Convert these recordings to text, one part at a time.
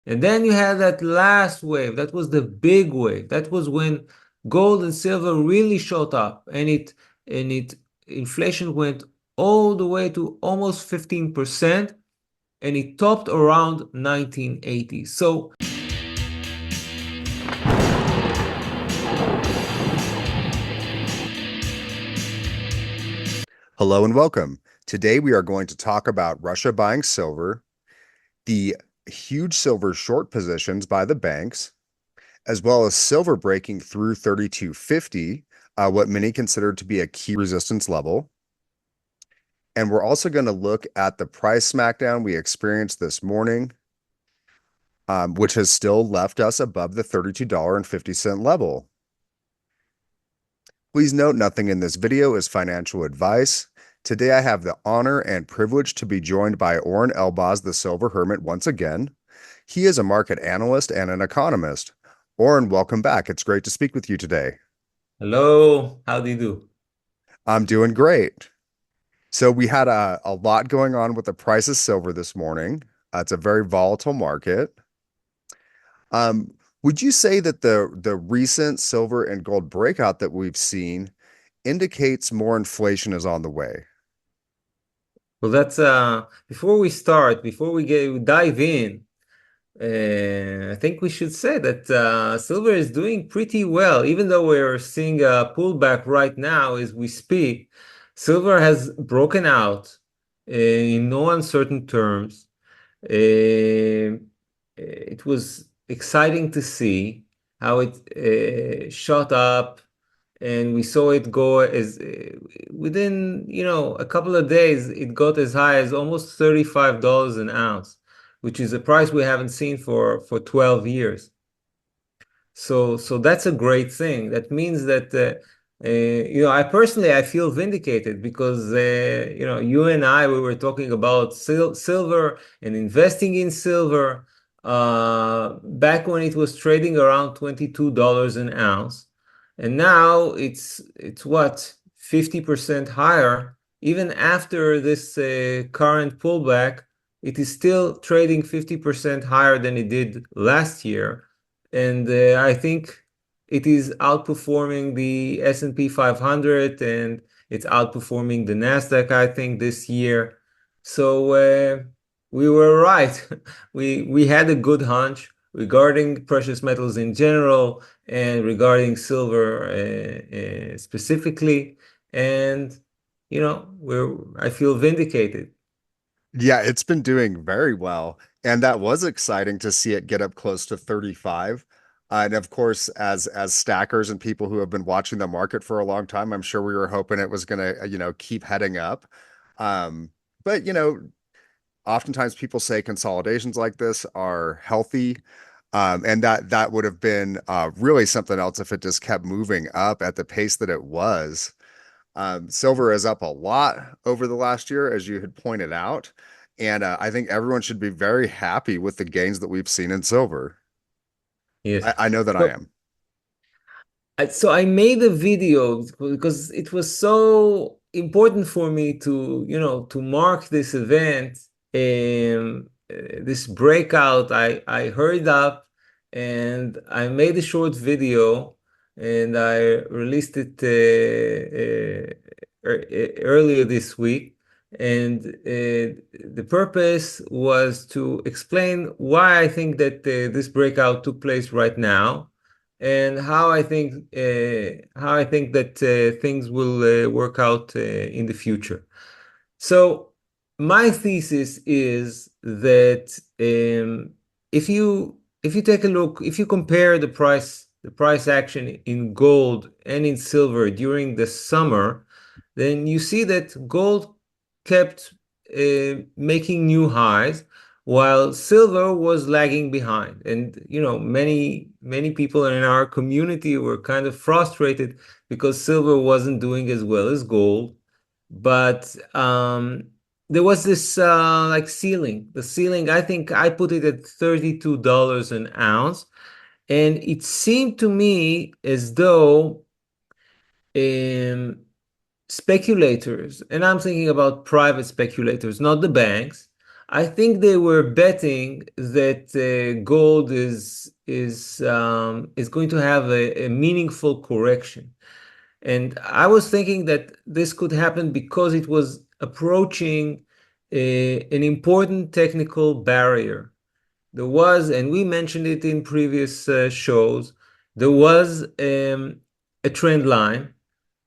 And then you had that last wave. That was the big wave. That was when gold and silver really shot up, and it inflation went all the way to almost 15%, and it topped around 1980. So Hello and welcome. Today we are going to talk about Russia buying silver, the huge silver short positions by the banks, as well as silver breaking through 3250, what many consider to be a key resistance level. And we're also going to look at the price smackdown we experienced this morning, which has still left us above the $32.50 level. Please note nothing in this video is financial advice. Today I have the honor and privilege to be joined by Oren Elbaz, the Silver Hermit, once again. He is a market analyst and an economist. Oren, welcome back. It's great to speak with you today. hello, how do you do? I'm doing great. So we had a lot going on with the price of silver this morning. It's a very volatile market. Um, would you say that the recent silver and gold breakout that we've seen indicates more inflation is on the way? Well, that's before we start, before we dive in, I think we should say that silver is doing pretty well, even though we're seeing a pullback right now as we speak. Silver has broken out in no uncertain terms. It was exciting to see how it shot up, and we saw it go as within, a couple of days, it got as high as almost $35 an ounce, which is a price we haven't seen for 12 years. So that's a great thing. That means that I personally I feel vindicated because you and I we were talking about silver and investing in silver back when it was trading around $22 an ounce, and now it's what 50% higher. Even after this current pullback, it is still trading 50% higher than it did last year, and I think it is outperforming the S&P 500, and it's outperforming the Nasdaq, I think, this year. So we were right. We had a good hunch regarding precious metals in general and regarding silver specifically, and I feel vindicated. Yeah, it's been doing very well. And that was exciting to see it get up close to 35. And of course, as stackers and people who have been watching the market for a long time, I'm sure we were hoping it was going to, keep heading up. Um, but oftentimes people say consolidations like this are healthy. And that would have been really something else if it just kept moving up at the pace that it was. Silver is up a lot over the last year, as you had pointed out. And I think everyone should be very happy with the gains that we've seen in silver. Yes. I know that I So am. I made a video because it was so important for me to mark this event, this breakout. I hurried up and I made a short video, and I released it earlier this week. And the purpose was to explain why I think that this breakout took place right now, and how I think that things will work out in the future. So my thesis is that if you take a look, if you compare the price action in gold and in silver during the summer, then you see that gold kept making new highs while silver was lagging behind. And many people in our community were kind of frustrated because silver wasn't doing as well as gold. But there was this like ceiling. The ceiling, I think I put it at $32 an ounce. And it seemed to me as though speculators, and I'm thinking about private speculators, not the banks. I think they were betting that gold is going to have a meaningful correction. And I was thinking that this could happen because it was approaching an important technical barrier. There was, and we mentioned it in previous shows, there was a trend line,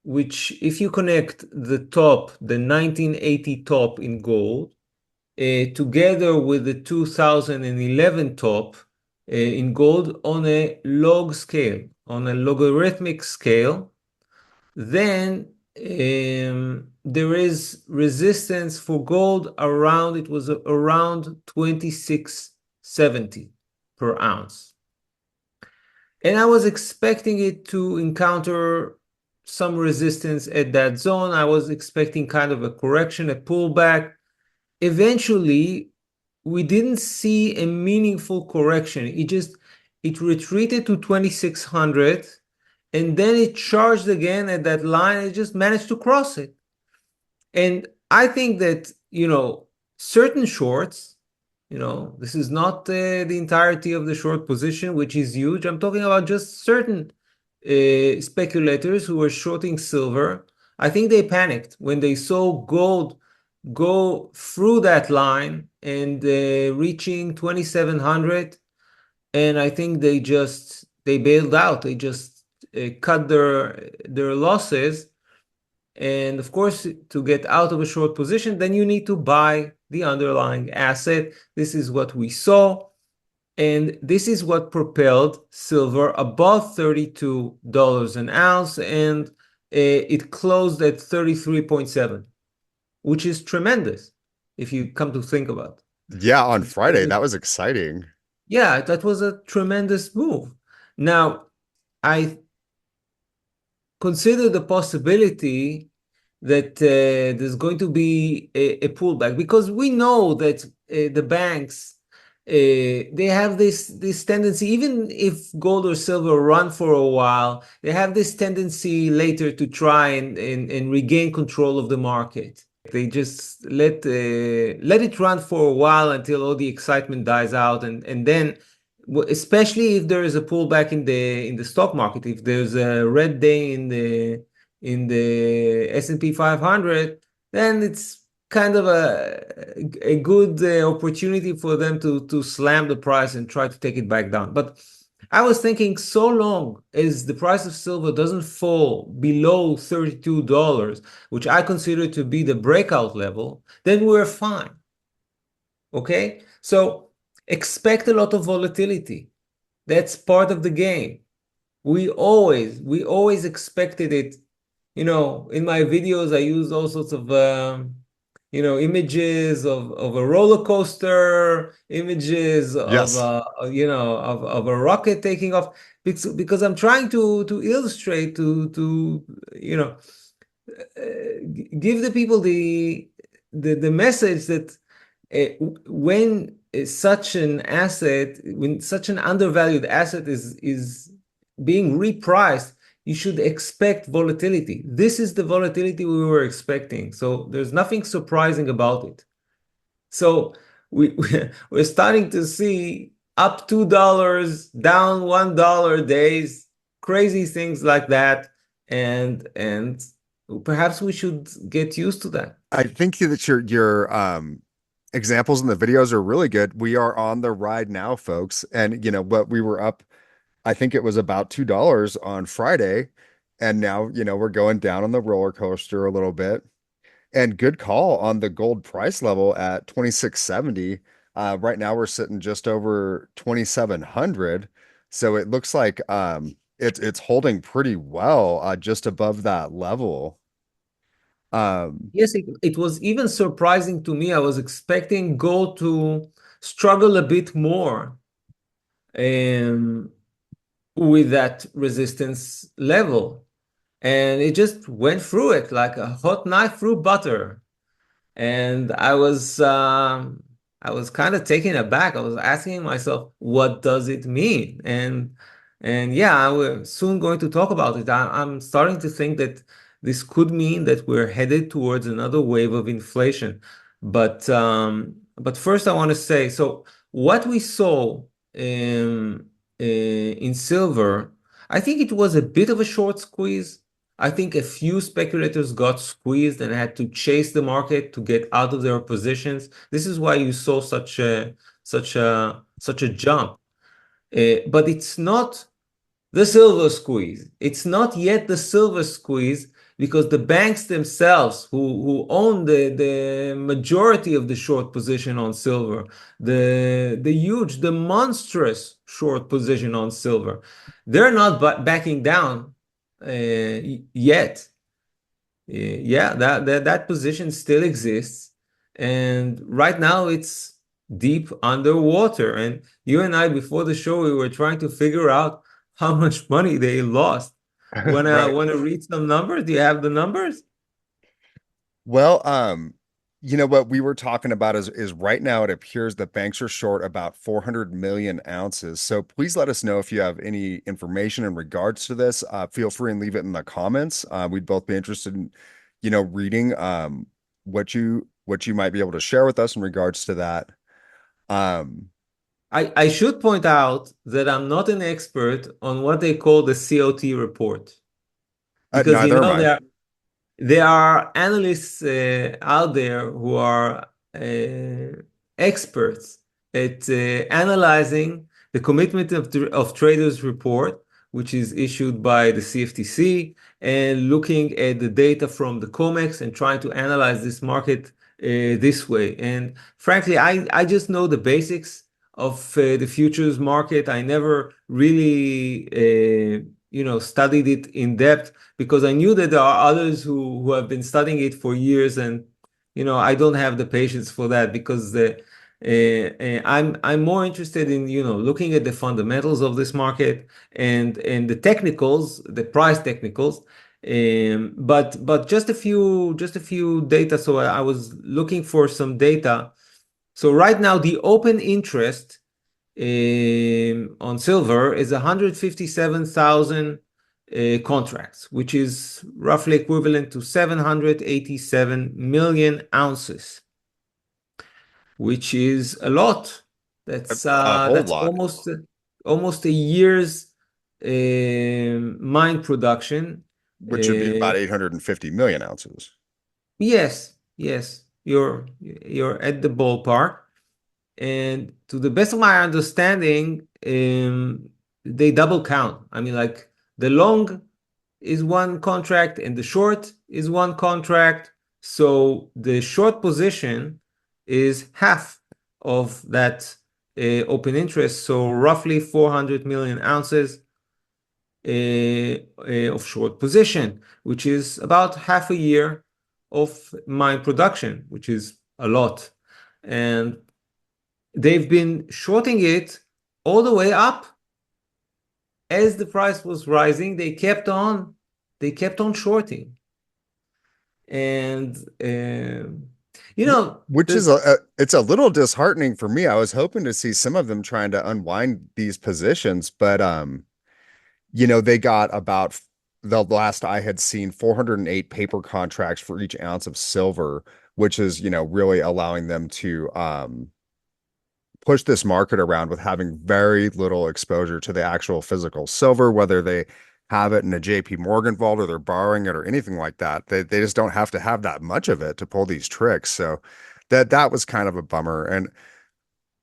which if you connect the top, the 1980 top in gold, together with the 2011 top in gold on a log scale, on a logarithmic scale, then there is resistance for gold around, it was around 2670 per ounce. And I was expecting it to encounter some resistance at that zone. I was expecting kind of a correction, a pullback. Eventually, we didn't see a meaningful correction. It retreated to 2600 and then it charged again at that line. It just managed to cross it. And I think that, certain shorts, this is not the entirety of the short position, which is huge. I'm talking about just certain speculators who were shorting silver. I think they panicked when they saw gold go through that line and reaching 2700. And I think they bailed out. They just cut their losses. And of course, to get out of a short position, then you need to buy the underlying asset. This is what we saw. And this is what propelled silver above $32 an ounce. And it closed at 33.7, which is tremendous if you come to think about Yeah, on Friday, it. that was exciting. Yeah, that was a tremendous move. Now, I consider the possibility that there's going to be a pullback because we know that the banks they have this tendency, even if gold or silver run for a while, they have this tendency later to try and regain control of the market. They just let it run for a while until all the excitement dies out, and then especially if there is a pullback in the stock market, if there's a red day in the S&P 500, then it's kind of a good opportunity for them to slam the price and try to take it back down. But I was thinking, so long as the price of silver doesn't fall below $32, which I consider to be the breakout level, then we're fine. Okay? So expect a lot of volatility. That's part of the game. We always expected it. In my videos, I use all sorts of images of a roller coaster, images of Yes. of a rocket taking off, because I'm trying to illustrate to give the people the message that when when such an undervalued asset is being repriced, you should expect volatility. This is the volatility we were expecting. So there's nothing surprising about it. So we're starting to see up $2, down $1 days, crazy things like that. And perhaps we should get used to that. I think that your examples in the videos are really good. We are on the ride now, folks. And but we were up, I think it was about $2 on Friday. And now, we're going down on the roller coaster a little bit. And good call on the gold price level at 2670. Right now we're sitting just over 2700. So it looks like it's holding pretty well just above that level. Um, Yes, it was even surprising to me. I was expecting gold to struggle a bit more um, with that resistance level. And it just went through it like a hot knife through butter. And I was kind of taken aback. I was asking myself, what does it mean? And yeah, we're soon going to talk about it. I'm starting to think that this could mean that we're headed towards another wave of inflation. But But first, I want to say, so what we saw in silver, I think it was a bit of a short squeeze. I think a few speculators got squeezed and had to chase the market to get out of their positions. This is why you saw such a jump. But it's not the silver squeeze. It's not yet the silver squeeze because the banks themselves, who own the majority of the short position on silver, the monstrous short position on silver, they're not backing down yet. Yeah, that position still exists, and right now it's deep underwater. And you and I, before the show, we were trying to figure out how much money they lost. Right. Want to read some numbers? Do you have the numbers? Well, you know what we were talking about is right now it appears that banks are short about 400 million ounces. So please let us know if you have any information in regards to this. Feel free and leave it in the comments. We'd both be interested in, reading what you might be able to share with us in regards to that. Um, I should point out that I'm not an expert on what they call the COT report because Neither am I. there are analysts out there who are uh, experts at analyzing the commitment of traders report, which is issued by the CFTC, and looking at the data from the COMEX and trying to analyze this market this way. And frankly, I just know the basics of the futures market. I never really, studied it in depth because I knew that there are others who have been studying it for years, and I don't have the patience for that because I'm more interested in looking at the fundamentals of this market and the technicals, the price technicals. But just a few data. So I was looking for some data. So right now the open interest on silver is 157,000 contracts, which is roughly equivalent to 787 million ounces, which is a lot. That's A uh, whole that's lot, almost a year's mine production. which would be Uh, about 850 million ounces. yes, yes, you're at the ballpark. And to the best of my understanding, they double count. I mean, like the long is one contract and the short is one contract. So the short position is half of that open interest. So roughly 400 million ounces of short position, which is about half a year of mine production, which is a lot. And they've been shorting it all the way up. As the price was rising, they kept on shorting. And Which is the it's a little disheartening for me. I was hoping to see some of them trying to unwind these positions, but they got about the last I had seen 408 paper contracts for each ounce of silver, which is, really allowing them to push this market around with having very little exposure to the actual physical silver, whether they have it in a JP Morgan vault or they're borrowing it or anything like that. They just don't have to have that much of it to pull these tricks. So that was kind of a bummer. And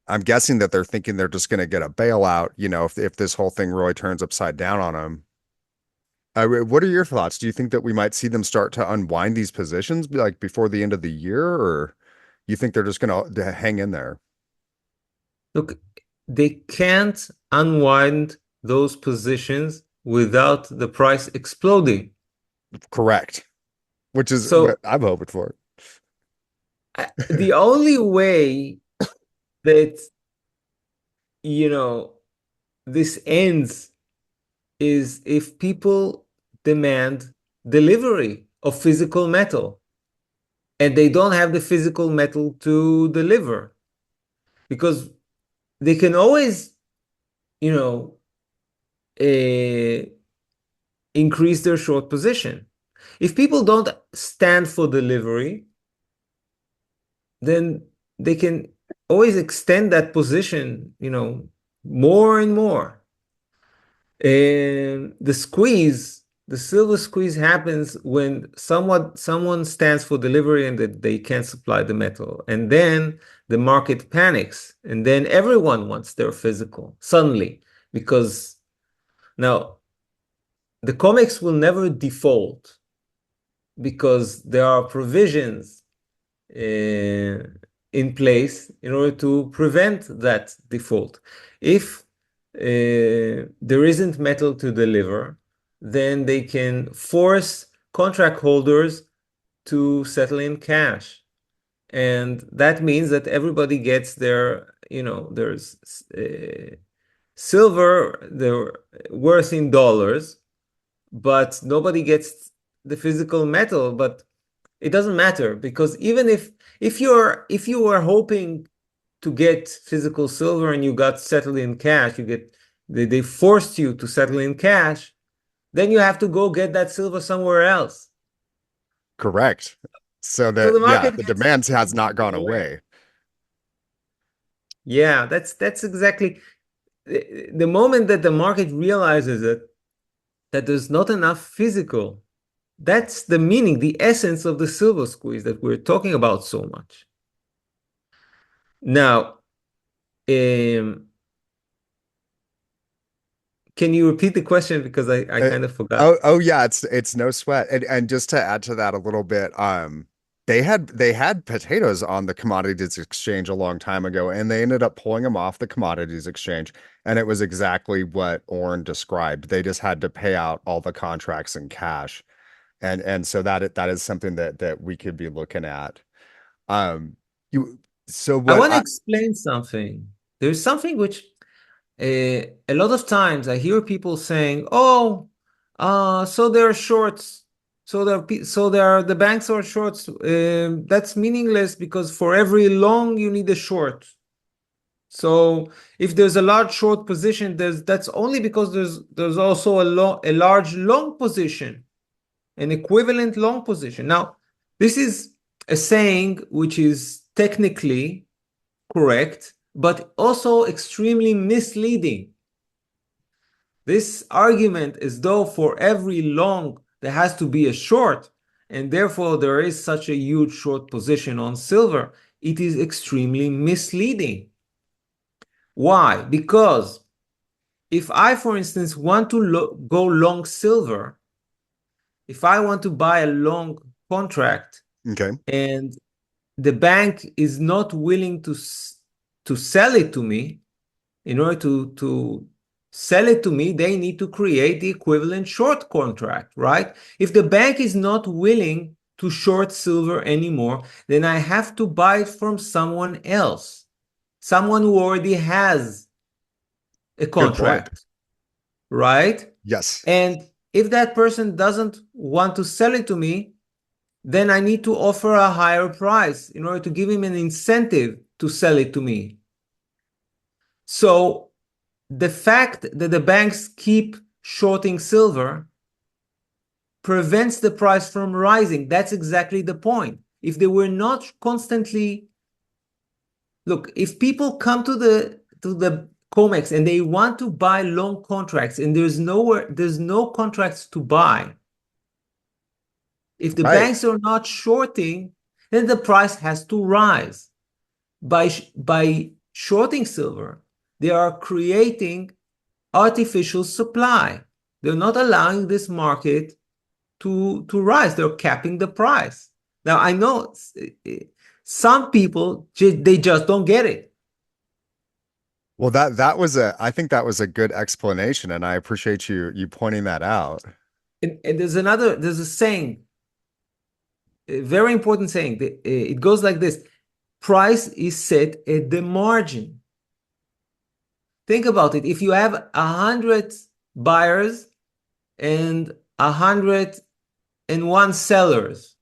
I'm guessing that they're thinking they're just going to get a bailout, if this whole thing really turns upside down on them. What are your thoughts? Do you think that we might see them start to unwind these positions like before the end of the year, or you think they're just going to hang in there? look, they can't unwind those positions without the price exploding. Correct. Which is what So I'm hoping for. the only way that you know this ends is if people demand delivery of physical metal and they don't have the physical metal to deliver because they can always, you know, uh, increase their short position. If people don't stand for delivery, then they can. always extend that position, more and more. And the silver squeeze happens when someone stands for delivery and that they can't supply the metal. And then the market panics. And then everyone wants their physical suddenly. Because now the COMEX will never default because there are provisions in place in order to prevent that default. If there isn't metal to deliver, then they can force contract holders to settle in cash. And that means that everybody gets there's silver, their worth in dollars, but nobody gets the physical metal. But it doesn't matter because even if you are hoping to get physical silver and you got settled in cash, they forced you to settle in cash, then you have to go get that silver somewhere else. Correct. So So that, the yeah, market the gets demands has not gone aware. away. Yeah, that's exactly the moment that the market realizes that there's not enough physical. That's the meaning, the essence of the silver squeeze that we're talking about so much. Now, um, can you repeat the question because I Uh, kind of forgot. oh yeah, it's no sweat. And just to add to that a little bit, they had potatoes on the commodities exchange a long time ago, and they ended up pulling them off the commodities exchange, and it was exactly what Oren described. They just had to pay out all the contracts in cash. And so that is something that we could be looking at. Um, you so I what want to explain something. There's something which a lot of times I hear people saying, "Oh, so there are shorts, so there are the banks are shorts. That's meaningless because for every long you need a short. So if there's a large short position, that's only because there's also a large long position, an equivalent long position. Now, this is a saying which is technically correct, but also extremely misleading. This argument is though for every long there has to be a short, and therefore there is such a huge short position on silver. It is extremely misleading. Why? Because if I, for instance, want to go long silver, if I want to buy a long contract okay, and the bank is not willing to sell it to me, in order to sell it to me, they need to create the equivalent short contract, right? If the bank is not willing to short silver anymore, then I have to buy it from someone else, someone who already has a good point. contract, right? Yes, And if that person doesn't want to sell it to me, then I need to offer a higher price in order to give him an incentive to sell it to me. So the fact that the banks keep shorting silver prevents the price from rising. That's exactly the point. If they were not constantly, look, if people come to the COMEX and they want to buy long contracts and there's no contracts to buy, if the right. banks are not shorting, then the price has to rise. By shorting silver, they are creating artificial supply. They're not allowing this market to rise. They're capping the price. Now, I know some people, they just don't get it. Well, that was I think that was a good explanation, and I appreciate you pointing that out. And there's a saying, a very important saying. It goes like this: price is set at the margin. Think about it. If you have 100 buyers and 101 sellers,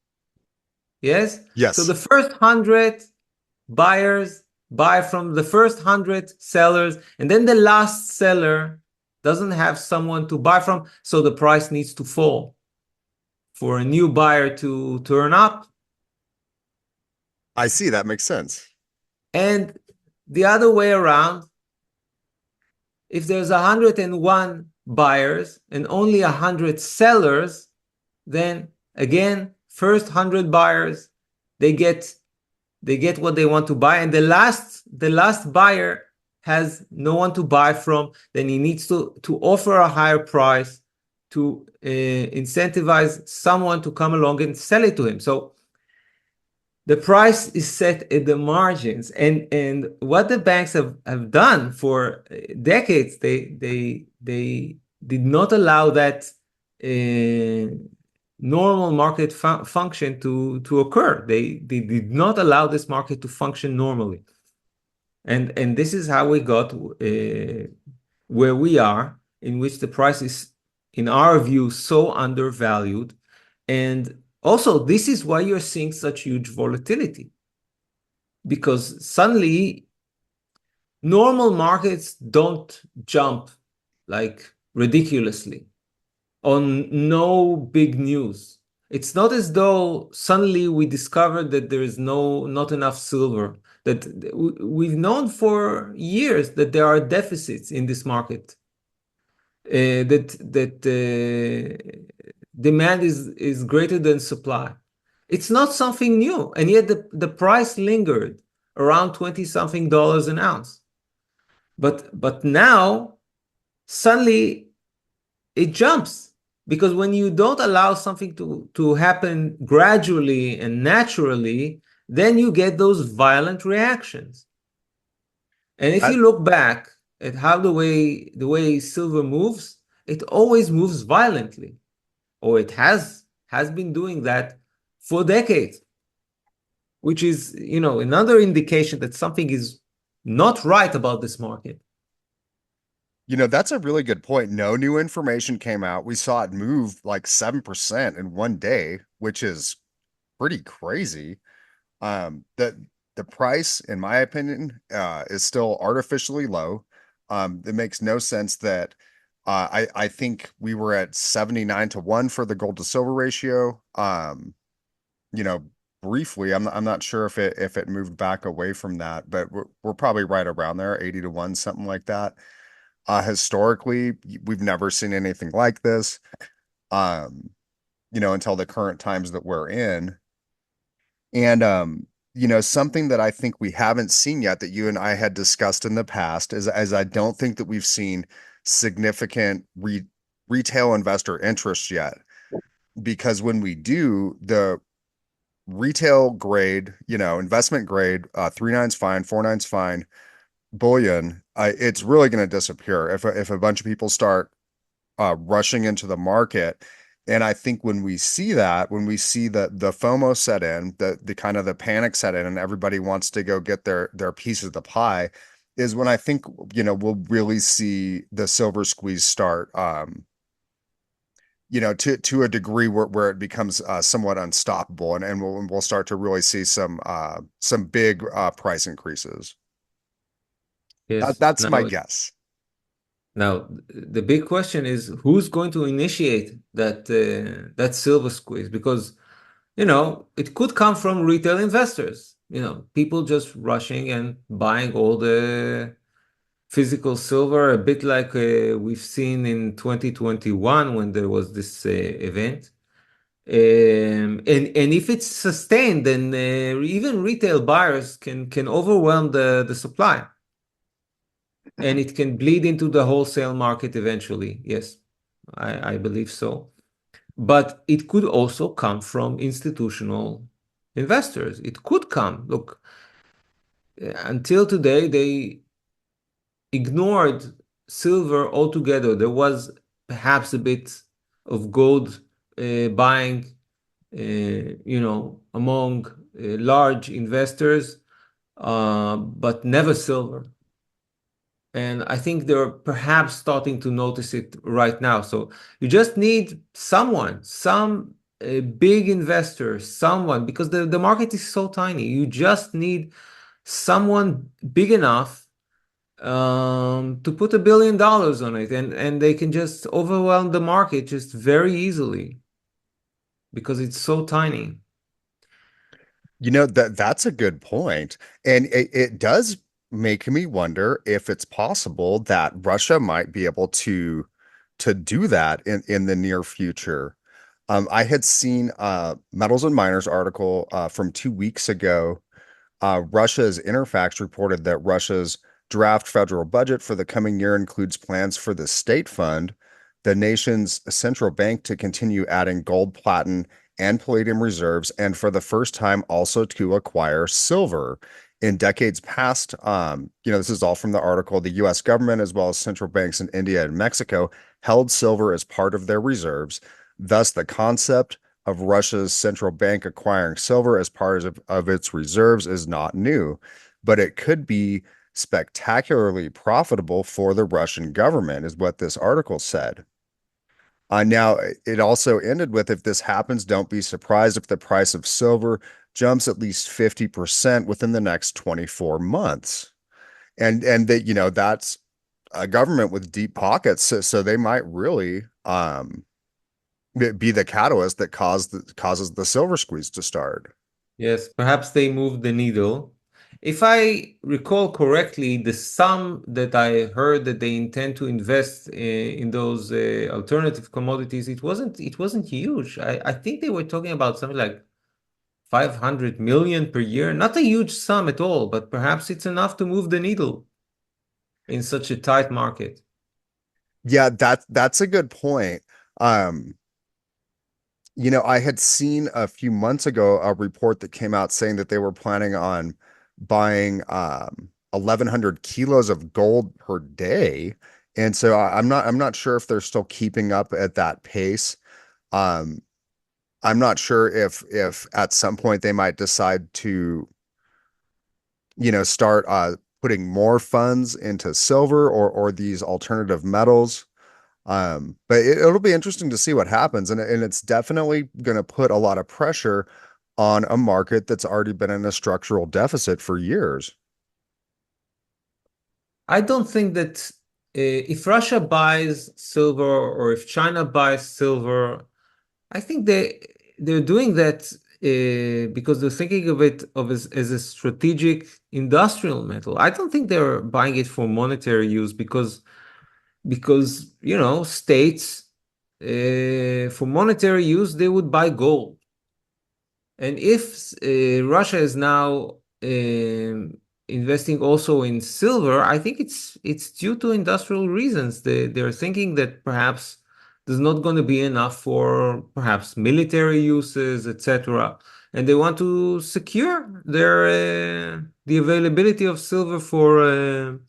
yes? So Yes, the first 100 buyers buy from the first 100 sellers, and then the last seller doesn't have someone to buy from, so the price needs to fall for a new buyer to turn up. I see. That makes sense. And the other way around, if there's 101 buyers and only 100 sellers, then again, first 100 buyers, they get what they want to buy, and the last buyer has no one to buy from. Then he needs to offer a higher price to incentivize someone to come along and sell it to him. So the price is set at the margins, and what the banks have done for decades, they did not allow that normal market function to occur. They did not allow this market to function normally, and this is how we got where we are, in which the price is, in our view, so undervalued. And also, this is why you're seeing such huge volatility, because suddenly normal markets don't jump like ridiculously on no big news. It's not as though suddenly we discovered that there is not enough silver. That we've known for years that there are deficits in this market. That demand is greater than supply. It's not something new, and yet the price lingered around 20 something dollars an ounce. But now suddenly it jumps, because when you don't allow something to happen gradually and naturally, then you get those violent reactions. And if That you look back at how the way silver moves, it always moves violently, or it has been doing that for decades, which is, another indication that something is not right about this market. that's a really good point. No new information came out. We saw it move like 7% in one day, which is pretty crazy. The price, in my opinion, is still artificially low. It makes no sense that I think we were at 79-1 for the gold to silver ratio. You know, briefly, I'm not sure if it moved back away from that, but we're probably right around there, 80-1, something like that. Historically, we've never seen anything like this. Um, until the current times that we're in. And something that I think we haven't seen yet that you and I had discussed in the past is as I don't think that we've seen significant retail investor interest yet. Because when we do, the retail grade, investment grade, 3 nines fine, 4 nines fine, bullion, it's really going to disappear if a bunch of people start rushing into the market. And I think when we see that, when we see the FOMO set in, the kind of the panic set in, and everybody wants to go get their piece of the pie, is when I think we'll really see the silver squeeze start. To a degree where it becomes somewhat unstoppable, and we'll start to really see some big price increases. Yes. That's my Now, guess. now the big question is, who's going to initiate that silver squeeze? Because it could come from retail investors. People just rushing and buying all the physical silver, a bit like we've seen in 2021 when there was this event. And if it's sustained, then even retail buyers can overwhelm the supply, and it can bleed into the wholesale market eventually. Yes, I believe so. But it could also come from institutional investors. It could come. Look, until today, they ignored silver altogether. There was perhaps a bit of gold buying, among large investors, but never silver. And I think they're perhaps starting to notice it right now. So you just need someone, some big investor, someone, because the market is so tiny. You just need someone big enough to put $1 billion on it, and they can just overwhelm the market just very easily because it's so tiny. That's a good point. And it does. making me wonder if it's possible that Russia might be able to do that in the near future. I had seen Metals and Miners article from 2 weeks ago. Russia's Interfax reported that Russia's draft federal budget for the coming year includes plans for the state fund, the nation's central bank, to continue adding gold, platinum, and palladium reserves, and for the first time also to acquire silver. In decades past, this is all from the article. The US government, as well as central banks in India and Mexico, held silver as part of their reserves. Thus, the concept of Russia's central bank acquiring silver as part of its reserves is not new, but it could be spectacularly profitable for the Russian government, is what this article said. Now, it also ended with, if this happens, don't be surprised if the price of silver jumps at least 50% within the next 24 months. And that, that's a government with deep pockets, so they might really be the catalyst that causes the silver squeeze to start. Yes, perhaps they moved the needle. If I recall correctly, the sum that I heard that they intend to invest in those alternative commodities, it wasn't huge. I think they were talking about something like 500 million per year. Not a huge sum at all, but perhaps it's enough to move the needle in such a tight market. Yeah, that's a good point. Um, I had seen a few months ago a report that came out saying that they were planning on buying 1,100 kilos of gold per day. And so I'm not sure if they're still keeping up at that pace. Um, I'm not sure if at some point they might decide to, start putting more funds into silver or these alternative metals. But it'll be interesting to see what happens, and it's definitely going to put a lot of pressure on a market that's already been in a structural deficit for years. I don't think that if Russia buys silver or if China buys silver, I think they're doing that because they're thinking of it as a strategic industrial metal. I don't think they're buying it for monetary use because states for monetary use they would buy gold. And if Russia is now investing also in silver, I think it's due to industrial reasons. They're thinking that perhaps there's not going to be enough for perhaps military uses, etc. And they want to secure the availability of silver for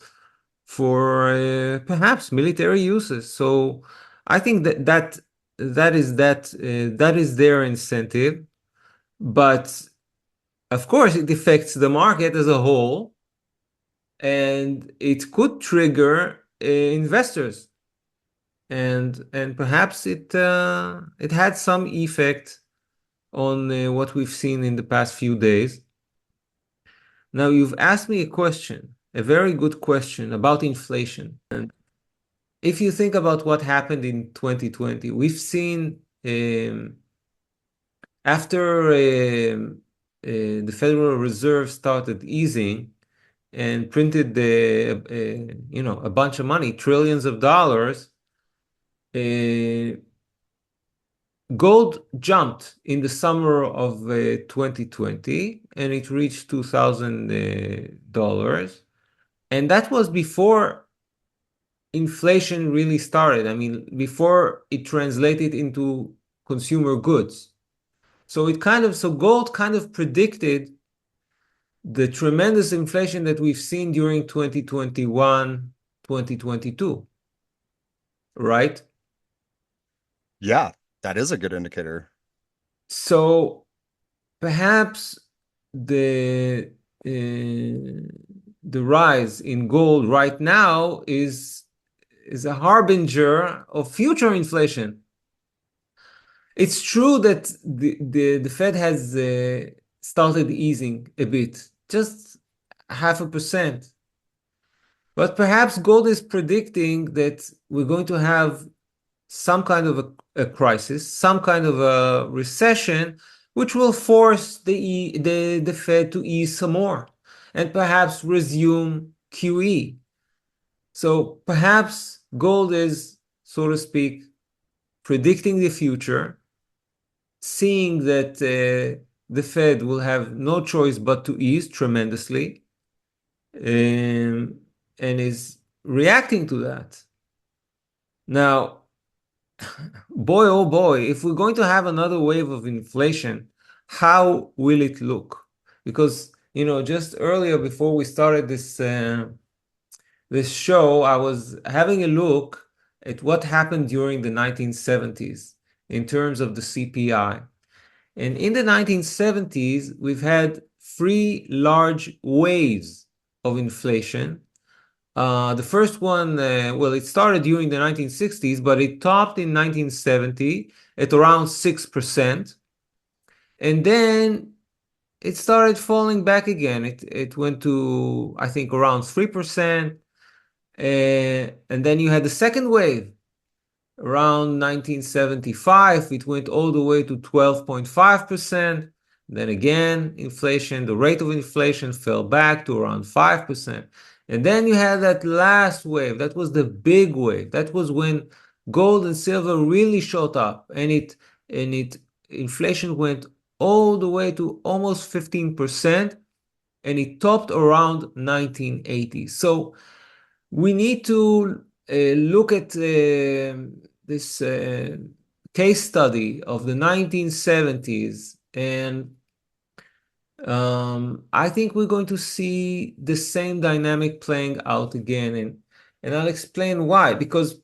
perhaps military uses. So I think that is their incentive. But of course, it affects the market as a whole, and it could trigger investors, and perhaps it had some effect on what we've seen in the past few days. Now, you've asked me a question, a very good question about inflation. And if you think about what happened in 2020, we've seen after the Federal Reserve started easing and printed a bunch of money, trillions of dollars, uh, gold jumped in the summer of 2020 and it reached $2,000. And that was before inflation really started. I mean, before it translated into consumer goods. So gold kind of predicted the tremendous inflation that we've seen during 2021, 2022, right? Yeah, that is a good indicator. So perhaps the the rise in gold right now is a harbinger of future inflation. It's true that the Fed has started easing a bit, just 0.5%. But perhaps gold is predicting that we're going to have some kind of a crisis, some kind of a recession, which will force the Fed to ease some more. and perhaps resume QE. So perhaps gold is, so to speak, predicting the future, seeing that the Fed will have no choice but to ease tremendously, um, and is reacting to that. Now, boy, oh boy, if we're going to have another wave of inflation, how will it look? Because, just earlier before we started this show, I was having a look at what happened during the 1970s in terms of the CPI. And in the 1970s, we've had three large waves of inflation. The first one, well, it started during the 1960s, but it topped in 1970 at around 6%. And then it started falling back again. It went to, I think, around 3%. And then you had the second wave around 1975. It went all the way to 12.5%. Then again, the rate of inflation fell back to around 5%. And then you had that last wave. That was the big wave. That was when gold and silver really shot up, and inflation went all the way to almost 15%, and it topped around 1980. So we need to look at this case study of the 1970s, and I think we're going to see the same dynamic playing out again, and I'll explain why. Because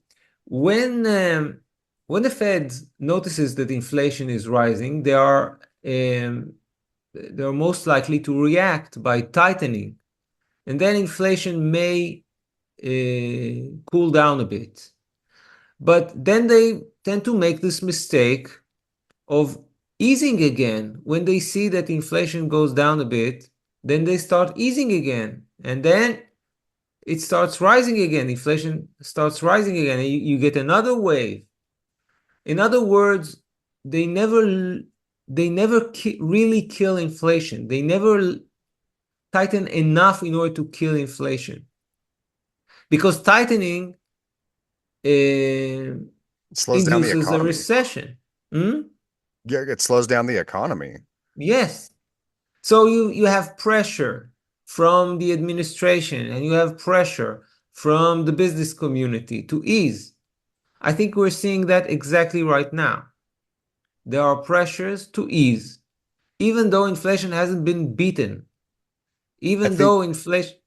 when um, when the Fed notices that inflation is rising, they are most likely to react by tightening, and then inflation may cool down a bit. But then they tend to make this mistake of easing again. When they see that inflation goes down a bit, then they start easing again. And then it starts rising again. Inflation starts rising again. And you get another wave. In other words, they never really kill inflation. They never tighten enough in order to kill inflation. Because tightening uh, It slows down the induces a economy. recession. Hmm? Yeah, it slows down the economy. Yes. So you have pressure from the administration, and you have pressure from the business community to ease. I think we're seeing that exactly right now. There are pressures to ease, even though inflation hasn't been beaten, I even think though inflation.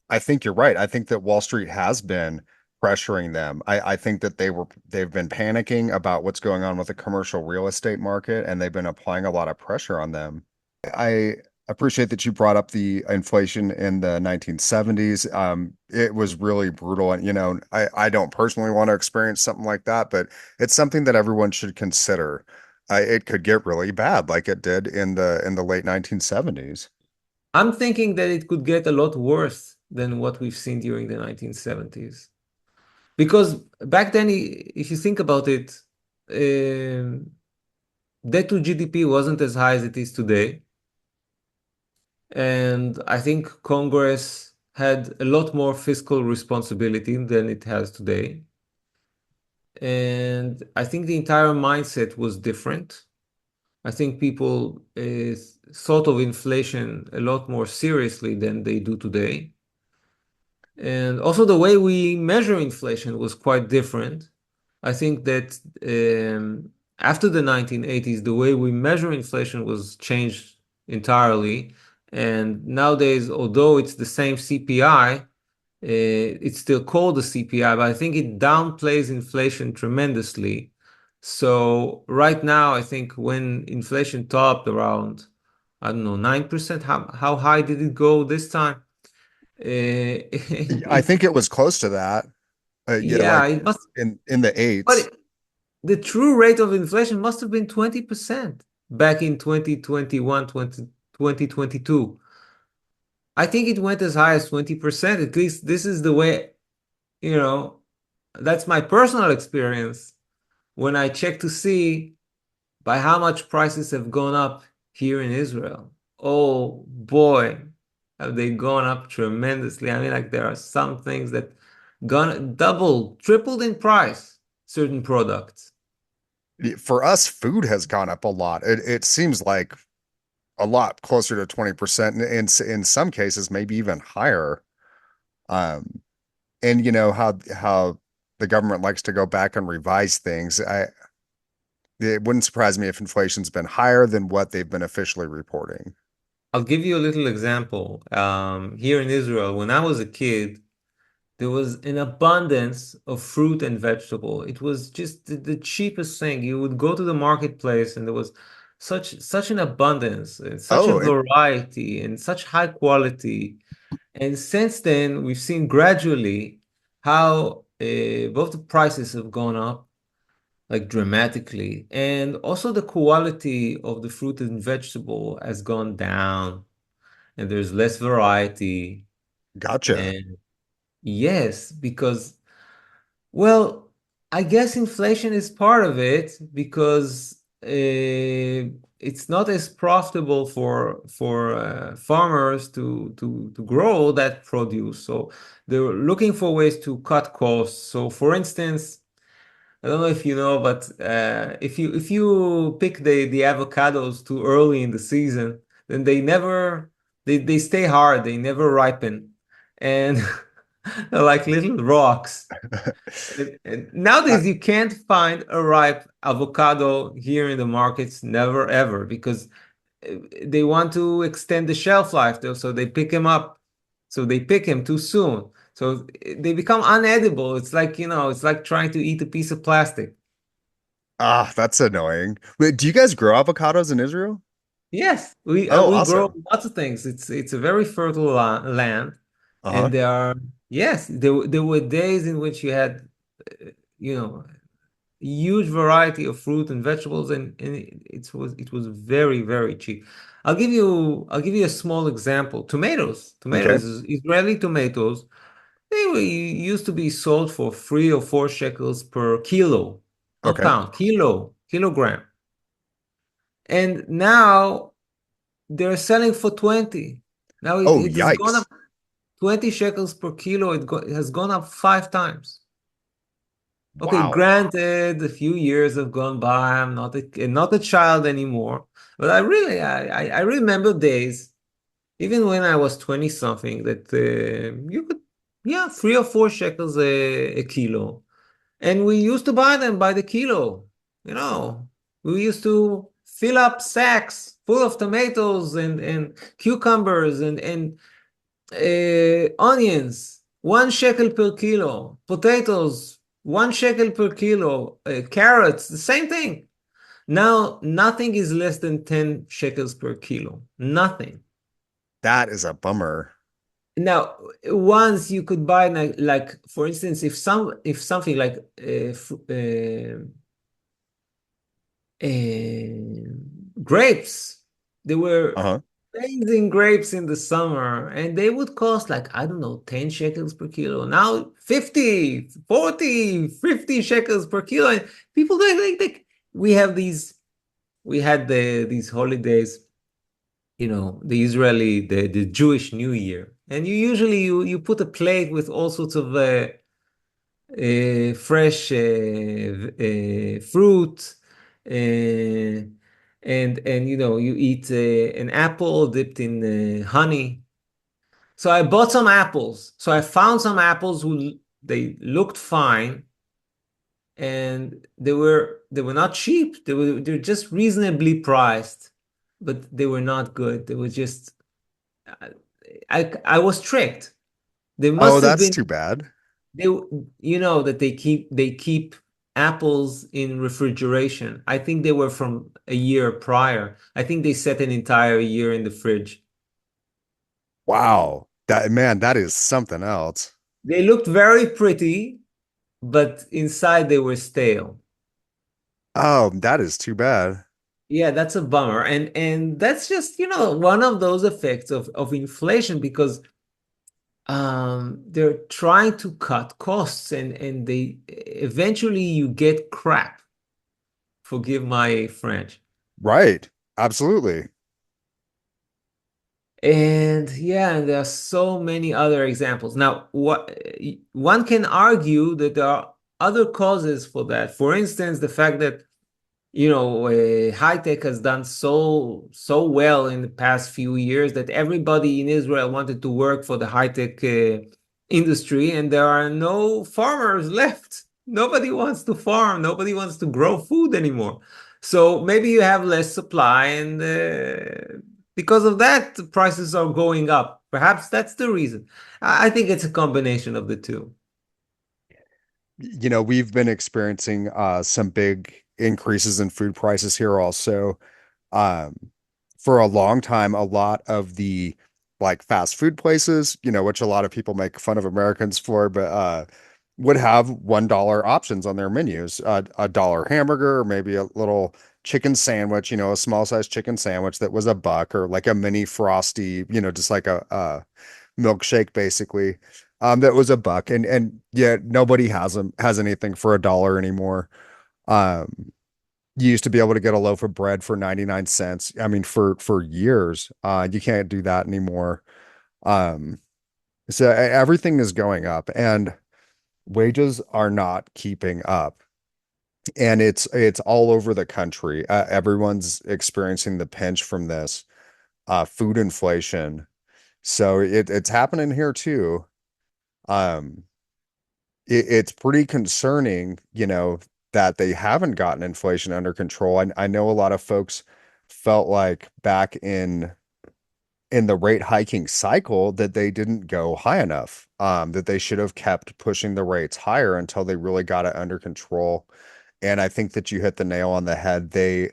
I think you're right. I think that Wall Street has been pressuring them. I think that they've been panicking about what's going on with the commercial real estate market, and they've been applying a lot of pressure on them. I appreciate that you brought up the inflation in the 1970s. It was really brutal. And, I don't personally want to experience something like that, but it's something that everyone should consider. It could get really bad like it did in the late 1970s. I'm thinking that it could get a lot worse than what we've seen during the 1970s. Because back then, if you think about it, um, debt to GDP wasn't as high as it is today. And I think Congress had a lot more fiscal responsibility than it has today. And I think the entire mindset was different. I think people thought of inflation a lot more seriously than they do today. And also the way we measure inflation was quite different. I think that after the 1980s, the way we measure inflation was changed entirely. And nowadays, although it's the same CPI, it's still called the CPI, but I think it downplays inflation tremendously. So right now, I think when inflation topped around, I don't know, 9%, how high did it go this time? I It think it was close to that. Yeah, Yeah, like it must, in the but eights. the true rate of inflation must have been 20% back in 2021, 2022. I think it went as high as 20%. At least this is the way, you know, that's my personal experience when I check to see by how much prices have gone up here in Israel. Oh boy. have they gone up tremendously. I mean, like there are some things that gone doubled, tripled in price, certain products. For us, food has gone up a lot. It seems like a lot closer to 20%, in some cases, maybe even higher. Um, and you know how the government likes to go back and revise things. It wouldn't surprise me if inflation's been higher than what they've been officially reporting. I'll give you a little example. Here in Israel, when I was a kid, there was an abundance of fruit and vegetable. It was just the cheapest thing. You would go to the marketplace and there was such an abundance and such a Oh, variety and such high quality. And since then, we've seen gradually how both the prices have gone up like dramatically, and also the quality of the fruit and vegetable has gone down, and there's less variety. gotcha. And yes, because well, I guess inflation is part of it because it's not as profitable for farmers to grow that produce. So they're looking for ways to cut costs. So, for instance, I don't know if you know, but if you pick the avocados too early in the season, then they stay hard. They never ripen, and they're like little rocks. And Uh, nowadays, you can't find a ripe avocado here in the markets, never ever, because they want to extend the shelf life, though, so they pick him up. So they pick him too soon. So they become unedible. It's like, it's like trying to eat a piece of plastic. that's annoying. Wait, do you guys grow avocados in Israel? Yes, we uh, Oh, we grow awesome. lots of things. It's a very fertile land, Uh-huh. and there are yes, there were days in which you had, you know, huge variety of fruit and vegetables, and it was very, very cheap. I'll give you a small example. Okay. Israeli tomatoes, used to be sold for 3 or 4 shekels per kilo, not Okay. pound, kilogram. And now they're selling for 20. Now it, Oh, it has gone yikes. up 20 shekels per kilo. It has gone up 5 times. Okay, Wow. granted, a few years have gone by. I'm not a child anymore, but I remember days, even when I was 20 something, that you could, yeah, 3 or 4 shekels a kilo, and we used to buy them by the kilo. You know, we used to fill up sacks full of tomatoes and cucumbers and onions, 1 shekel per kilo. Potatoes, 1 shekel per kilo. Carrots, the same thing. Now, nothing is less than 10 shekels per kilo. Nothing. That is a bummer. Now, once you could buy like for instance, if something like grapes, there were Uh-huh. amazing grapes in the summer, and they would cost like, I don't know, 10 shekels per kilo. Now 50, 40, 50 shekels per kilo. And people we have we had these holidays, the Jewish New Year. And you put a plate with all sorts of fresh fruit, and you eat an apple dipped in honey. So I bought some apples. So I found some apples they looked fine, and they were not cheap. They're just reasonably priced, but they were not good. They were just I was tricked. They Oh, must have that's been too bad. they you know that they keep apples in refrigeration. I think they were from a year prior. I think they set an entire year in the fridge. Wow. That is something else. They looked very pretty, but inside they were stale. Oh, that is too bad. Yeah, that's a bummer. And that's just, one of those effects of inflation because they're trying to cut costs and they eventually you get crap. Forgive my French. Right. Absolutely. And yeah, and there are so many other examples. Now, what one can argue that there are other causes for that. For instance, the fact that high tech has done so well in the past few years that everybody in Israel wanted to work for the high tech industry, and there are no farmers left. Nobody wants to farm. Nobody wants to grow food anymore. So maybe you have less supply, and because of that, the prices are going up. Perhaps that's the reason. I think it's a combination of the two. We've been experiencing some big increases in food prices here also. Um, for a long time, a lot of the like fast food places, which a lot of people make fun of Americans for, but would have $1 options on their menus, a dollar hamburger, or maybe a little chicken sandwich, a small size chicken sandwich that was a buck, or like a mini frosty, just like a milkshake basically. That was a buck, and yeah, nobody has anything for $1 anymore. Um, you used to be able to get a loaf of bread for 99 cents. I mean, for years, you can't do that anymore. Um, so everything is going up, and wages are not keeping up. And it's all over the country. Everyone's experiencing the pinch from this food inflation. So it's happening here too. Um, it's pretty concerning, that they haven't gotten inflation under control. I know a lot of folks felt like back in the rate hiking cycle that they didn't go high enough, that they should have kept pushing the rates higher until they really got it under control. And I think that you hit the nail on the head. They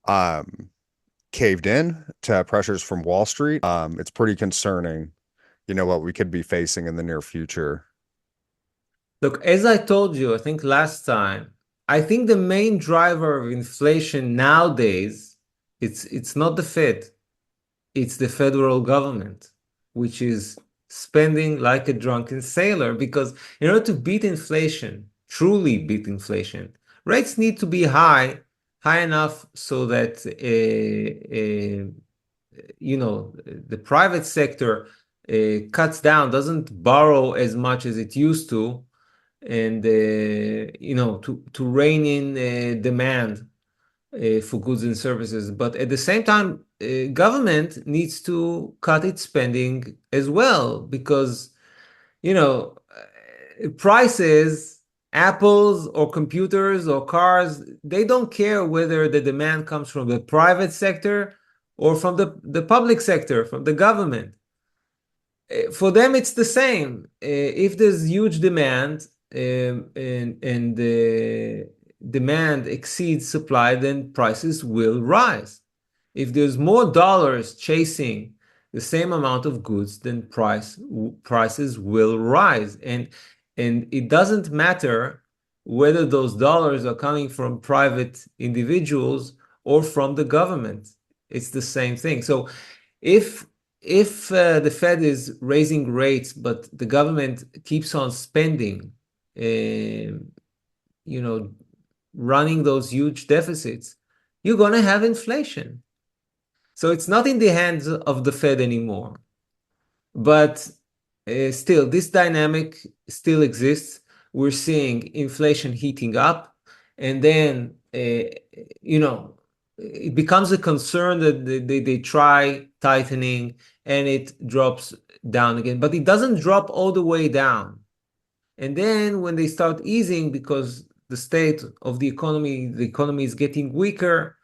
um, caved in to pressures from Wall Street. It's pretty concerning, what we could be facing in the near future. Look, as I told you, I think last time, I think the main driver of inflation nowadays, it's not the Fed, it's the federal government, which is spending like a drunken sailor. Because in order to beat inflation, truly beat inflation, rates need to be high enough so that the private sector cuts down, doesn't borrow as much as it used to, and to rein in demand for goods and services. But at the same time, government needs to cut its spending as well because prices, apples or computers or cars, they don't care whether the demand comes from the private sector or from the public sector, from the government. For them, it's the same. If there's huge demand and the demand exceeds supply, then prices will rise. If there's more dollars chasing the same amount of goods, then prices will rise. And it doesn't matter whether those dollars are coming from private individuals or from the government. It's the same thing. So if if the Fed is raising rates, but the government keeps on spending, you know, running those huge deficits, you're going to have inflation. So it's not in the hands of the Fed anymore. But still, this dynamic still exists. We're seeing inflation heating up, and then it becomes a concern that they try tightening and it drops down again. But it doesn't drop all the way down. And then when they start easing because the state of the economy is getting weaker,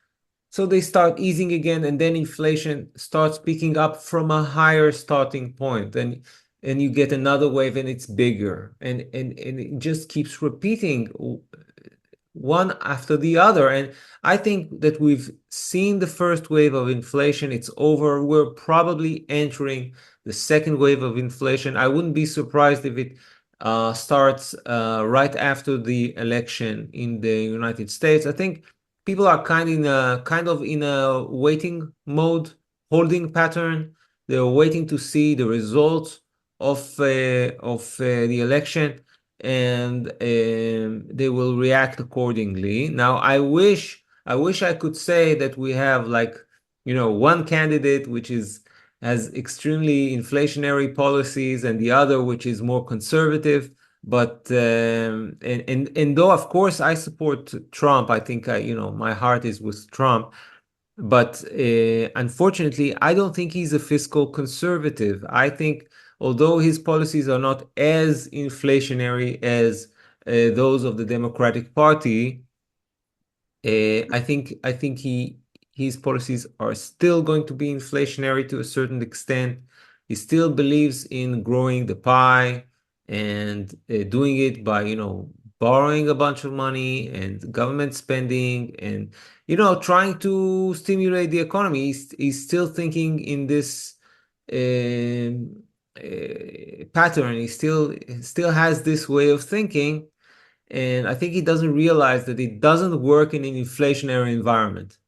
so they start easing again, and then inflation starts picking up from a higher starting point, and you get another wave, and it's bigger, and it just keeps repeating one after the other. And I think that we've seen the first wave of inflation. It's over. We're probably entering the second wave of inflation. I wouldn't be surprised if it starts right after the election in the United States. I think people are kind of in a waiting mode, holding pattern. They're waiting to see the results of the election, and they will react accordingly. Now, I wish I could say that we have, like, one candidate which is has extremely inflationary policies, and the other, which is more conservative. But and though of course I support Trump, I think my heart is with Trump. But unfortunately, I don't think he's a fiscal conservative. I think although his policies are not as inflationary as those of the Democratic Party, I think his policies are still going to be inflationary to a certain extent. He still believes in growing the pie and doing it by, borrowing a bunch of money and government spending and, trying to stimulate the economy. He's still thinking in this pattern. He still has this way of thinking. And I think he doesn't realize that it doesn't work in an inflationary environment.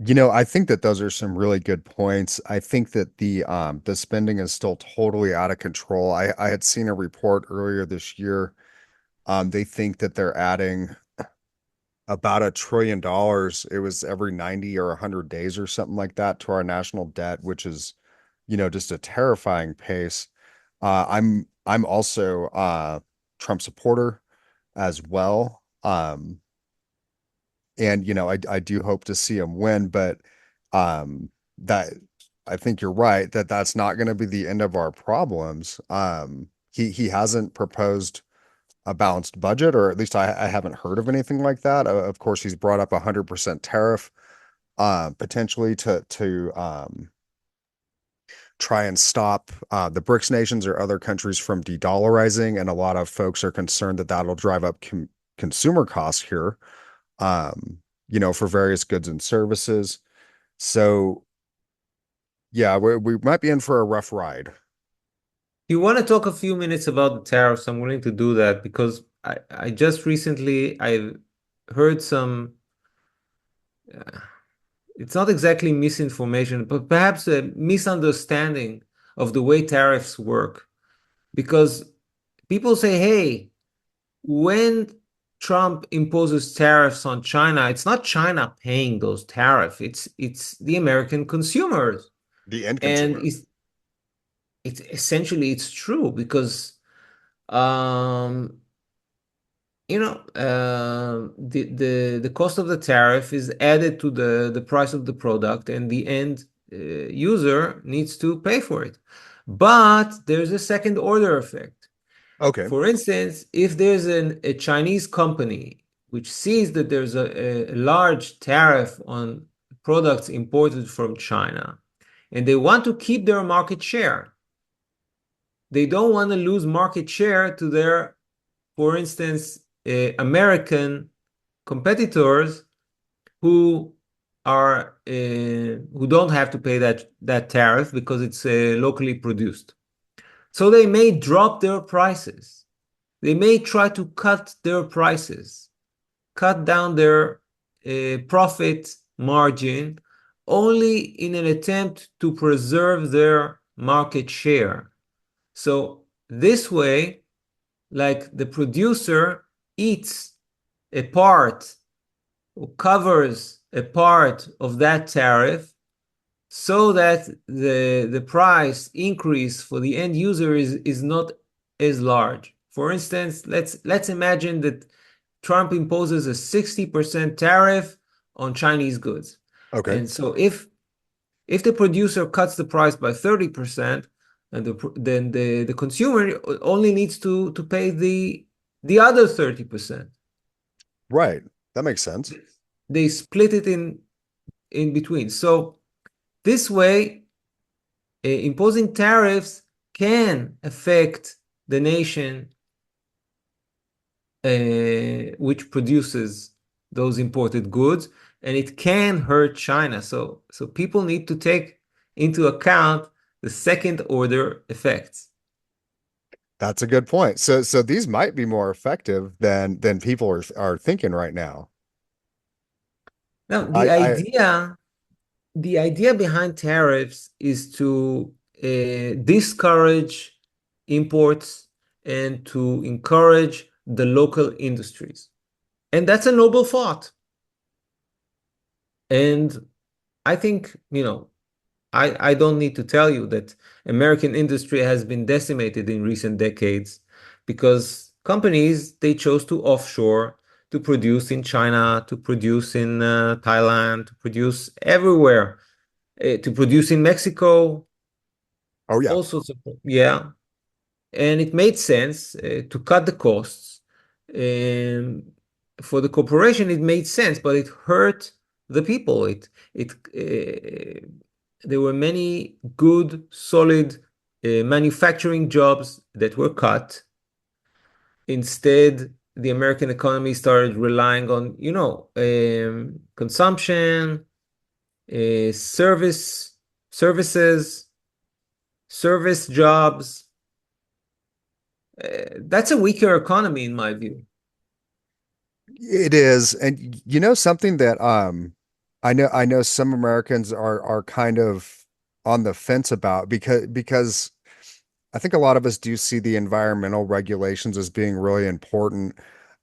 I think that those are some really good points. I think that the spending is still totally out of control. I had seen a report earlier this year. They think that they're adding about $1 trillion. It was every 90 or 100 days or something like that to our national debt, which is, just a terrifying pace. I'm also Trump supporter as well. And I do hope to see him win, but that I think you're right that that's not going to be the end of our problems. He hasn't proposed a balanced budget, or at least I haven't heard of anything like that. Of course, he's brought up 100% tariff, potentially to try and stop the BRICS nations or other countries from de-dollarizing, and a lot of folks are concerned that that'll drive up consumer costs here, for various goods and services. So yeah, we might be in for a rough ride. You want to talk a few minutes about the tariffs? I'm willing to do that because I just recently I heard some, uh, it's not exactly misinformation, but perhaps a misunderstanding of the way tariffs work. Because people say, hey, when Trump imposes tariffs on China, it's not China paying those tariffs, it's the American consumers. The end And consumer. it's essentially it's true because um the cost of the tariff is added to the price of the product, and the end user needs to pay for it. But there's a second order effect. Okay. For instance, if there's a Chinese company which sees that there's a large tariff on products imported from China, and they want to keep their market share, they don't want to lose market share to their, for instance, American competitors who who don't have to pay that tariff because it's locally produced. So they may drop their prices. They may try to cut their prices, cut down their profit margin only in an attempt to preserve their market share. So this way, like the producer eats a part or covers a part of that tariff so that the price increase for the end user is not as large. For instance, let's imagine that Trump imposes a 60% tariff on Chinese goods. Okay. And so if the producer cuts the price by 30%, and then the consumer only needs to pay the other 30%. Right. That makes sense. They split it in between. So this way, imposing tariffs can affect the nation which produces those imported goods, and it can hurt China. So people need to take into account the second order effects. That's a good point. So these might be more effective than people are thinking right now. Now, I the idea behind tariffs is to discourage imports and to encourage the local industries. And that's a noble thought. And I think, I don't need to tell you that American industry has been decimated in recent decades because companies they chose to offshore, to produce in China, to produce in Thailand, to produce everywhere, to produce in Mexico, Oh yeah. all sorts of, yeah. And it made sense to cut the costs. Um, for the corporation, it made sense, but it hurt the people. There were many good, solid manufacturing jobs that were cut. Instead, the American economy started relying on, consumption, services, service jobs. That's a weaker economy in my view. It is. And you know something that I know some Americans are kind of on the fence about because I think a lot of us do see the environmental regulations as being really important.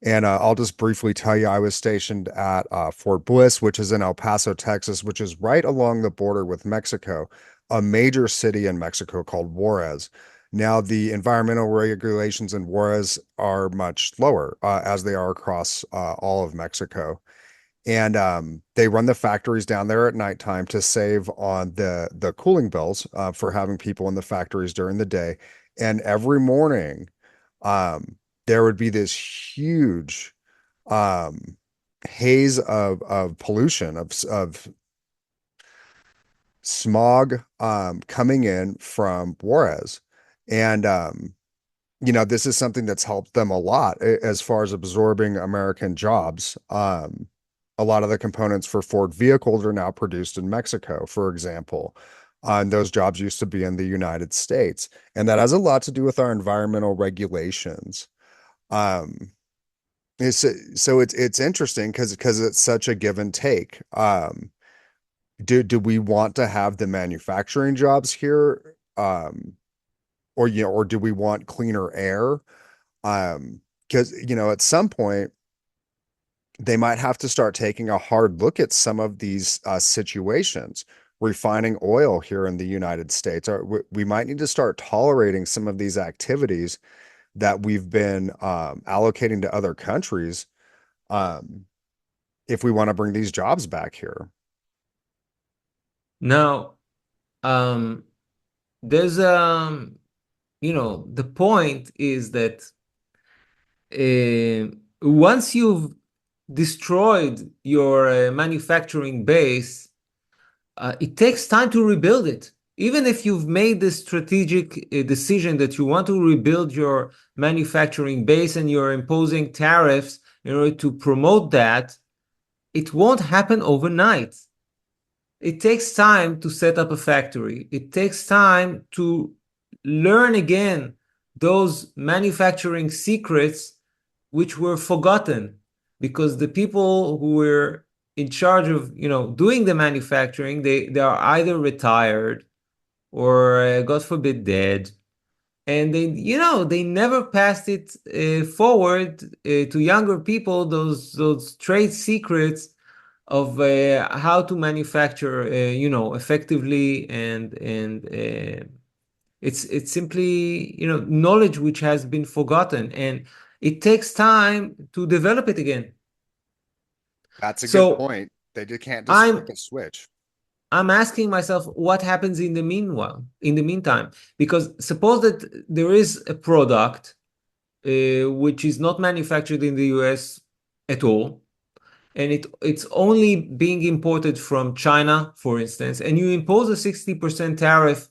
And I'll just briefly tell you, I was stationed at Fort Bliss, which is in El Paso, Texas, which is right along the border with Mexico, a major city in Mexico called Juarez. Now, the environmental regulations in Juarez are much lower, as they are across all of Mexico. And they run the factories down there at nighttime to save on the cooling bills for having people in the factories during the day. And every morning, there would be this huge um, haze of pollution of smog coming in from Juarez, and this is something that's helped them a lot as far as absorbing American jobs. A lot of the components for Ford vehicles are now produced in Mexico, for example. And those jobs used to be in the United States. And that has a lot to do with our environmental regulations. Um, so it's interesting because it's such a give and take. Do we want to have the manufacturing jobs here? Or do we want cleaner air? Because at some point they might have to start taking a hard look at some of these situations. Refining oil here in the United States, or we might need to start tolerating some of these activities that we've been allocating to other countries, um, if we want to bring these jobs back here. Now, um, there's the point is that once you've destroyed your manufacturing base, it takes time to rebuild it. Even if you've made the strategic decision that you want to rebuild your manufacturing base and you're imposing tariffs in order to promote that, it won't happen overnight. It takes time to set up a factory. It takes time to learn again those manufacturing secrets which were forgotten because the people who were in charge of, doing the manufacturing, they are either retired or, God forbid, dead. And they never passed it forward to younger people, those trade secrets of how to manufacture, effectively, and it's simply, knowledge which has been forgotten, and it takes time to develop it again. That's a good So point. They just can't just flip I'm a switch. I'm asking myself what happens in the meantime, because suppose that there is a product which is not manufactured in the US at all, and it's only being imported from China, for instance, and you impose a 60% tariff,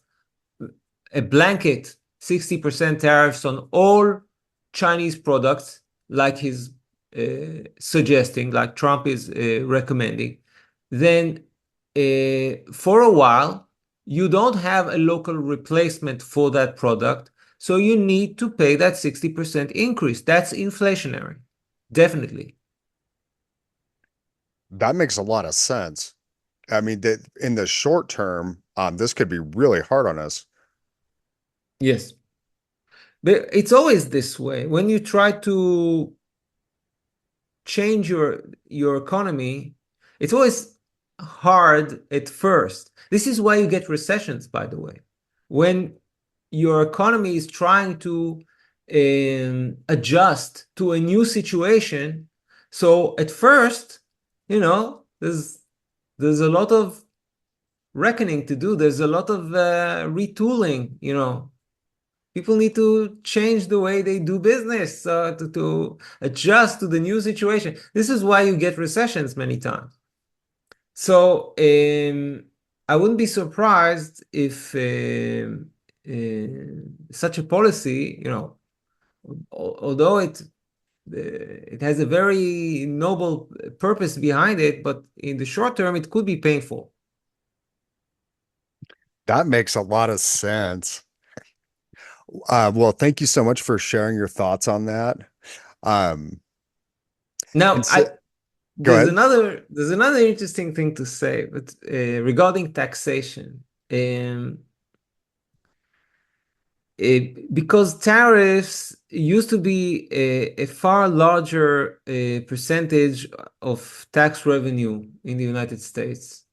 a blanket 60% tariffs on all Chinese products, like he's suggesting, like Trump is recommending, then for a while, you don't have a local replacement for that product. So you need to pay that 60% increase. That's inflationary, definitely. That makes a lot of sense. I mean, that in the short term, this could be really hard on us. Yes. But it's always this way. When you try to change your economy, it's always hard at first. This is why you get recessions, by the way. When your economy is trying to adjust to a new situation. So at first, there's a lot of reckoning to do. There's a lot of retooling. People need to change the way they do business to adjust to the new situation. This is why you get recessions many times. So I wouldn't be surprised if such a policy, although it has a very noble purpose behind it, but in the short term, it could be painful. That makes a lot of sense. Well, thank you so much for sharing your thoughts on that. Um, Now, and so, go ahead. there's another interesting thing to say, but regarding taxation. Because tariffs used to be a far larger percentage of tax revenue in the United States.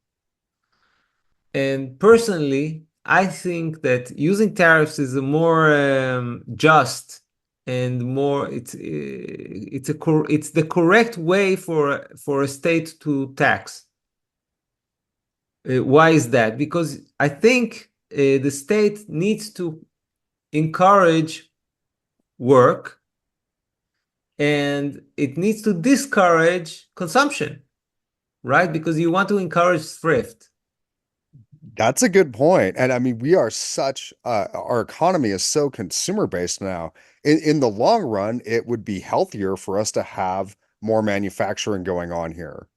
And personally, I think that using tariffs is a more just and more it's the correct way for a state to tax. Why is that? Because I think the state needs to encourage work and it needs to discourage consumption, right? Because you want to encourage thrift. That's a good point. And I mean, we are such, our economy is so consumer based now. In the long run, it would be healthier for us to have more manufacturing going on here.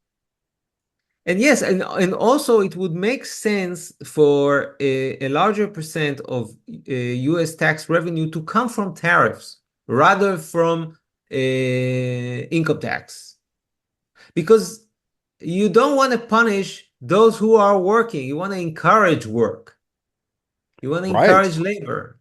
And yes, and also it would make sense for a larger percent of US tax revenue to come from tariffs rather from income tax. Because you don't want to punish those who are working. You want to encourage work. You want to Right. encourage labor.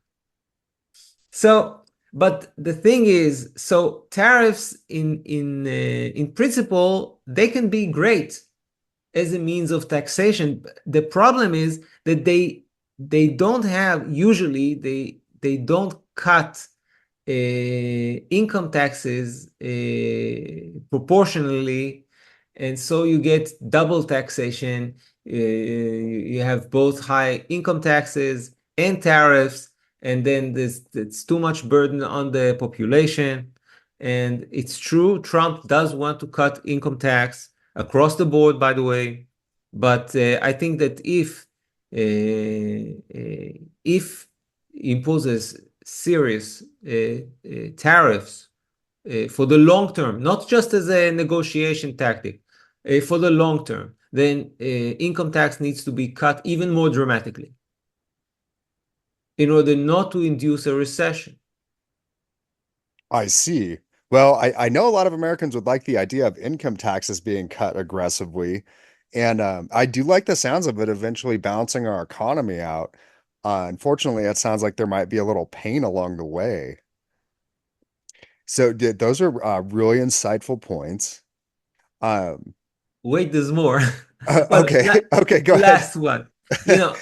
So, but the thing is, so tariffs in principle, they can be great as a means of taxation. The problem is that they don't have usually they don't cut income taxes proportionally, and so you get double taxation. You have both high income taxes and tariffs, and then it's too much burden on the population. And it's true, Trump does want to cut income tax across the board, by the way. But I think that if imposes serious tariffs for the long term, not just as a negotiation tactic, for the long term, then income tax needs to be cut even more dramatically in order not to induce a recession. I see. Well, I know a lot of Americans would like the idea of income taxes being cut aggressively. And I do like the sounds of it eventually balancing our economy out. Unfortunately, it sounds like there might be a little pain along the way. So those are really insightful points. Um, Wait, there's more. Well, okay, okay, go ahead. last one. You know,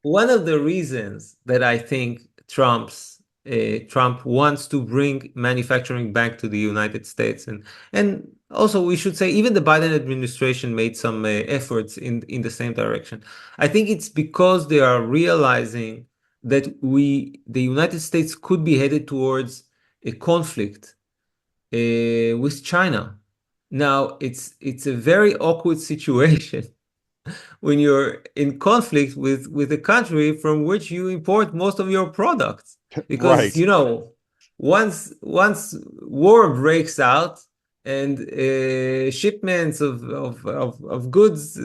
one of the reasons that I think Trump wants to bring manufacturing back to the United States, and also we should say even the Biden administration made some efforts in the same direction. I think it's because they are realizing that the United States could be headed towards a conflict with China. Now, it's a very awkward situation when you're in conflict with a country from which you import most of your products. Because, Right. once war breaks out and shipments of goods,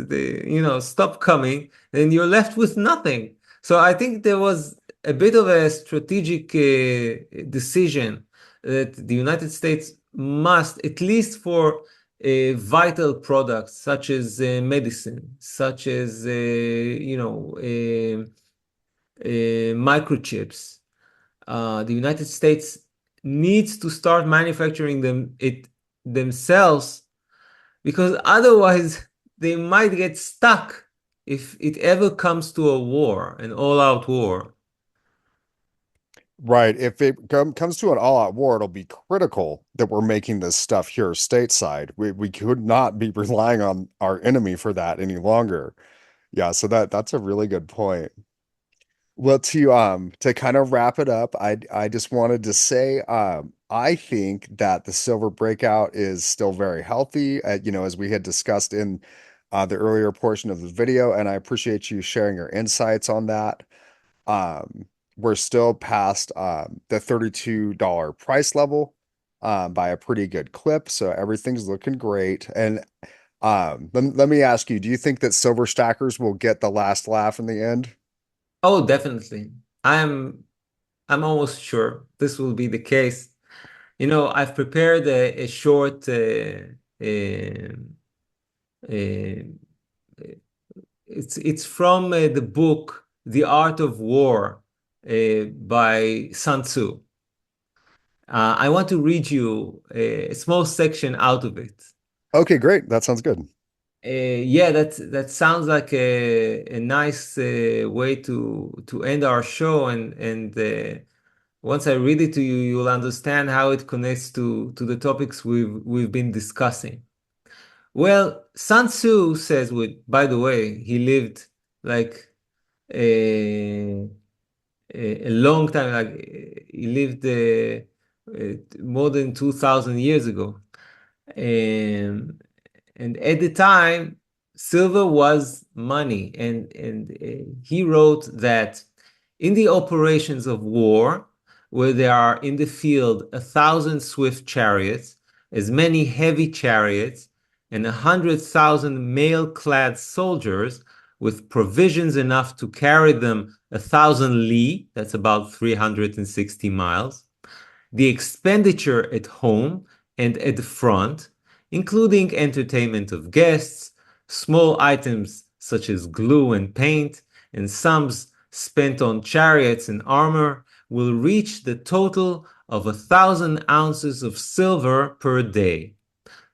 stop coming, then you're left with nothing. So I think there was a bit of a strategic decision that the United States must, at least for vital products such as medicine, such as microchips. The United States needs to start manufacturing them themselves because otherwise they might get stuck if it ever comes to a war, an all-out war. Right. If it comes to an all-out war, it'll be critical that we're making this stuff here stateside. We could not be relying on our enemy for that any longer. Yeah, so that's a really good point. Well, to kind of wrap it up, I just wanted to say I think that the silver breakout is still very healthy, as we had discussed in the earlier portion of the video, and I appreciate you sharing your insights on that. Um, we're still past the $32 price level by a pretty good clip, so everything's looking great. And let me ask you, do you think that silver stackers will get the last laugh in the end? Oh, definitely. I'm I'm almost sure this will be the case. I've prepared a short uh, it's from the book The Art of War by Sun Tzu. I want to read you a small section out of it. Okay, great. That sounds good. Yeah, that sounds like a nice way to end our show, and once I read it to you, you'll understand how it connects to the topics we've been discussing. Well, Sun Tzu says, by the way, he lived like a, a long time, like he lived more than 2,000 years ago. And, and at the time, silver was money. And he wrote that in the operations of war, where there are in the field 1,000 swift chariots, as many heavy chariots, and 100,000 mail-clad soldiers with provisions enough to carry them 1,000 li, that's about 360 miles, the expenditure at home and at the front, including entertainment of guests, small items such as glue and paint, and sums spent on chariots and armor, will reach the total of 1,000 ounces of silver per day.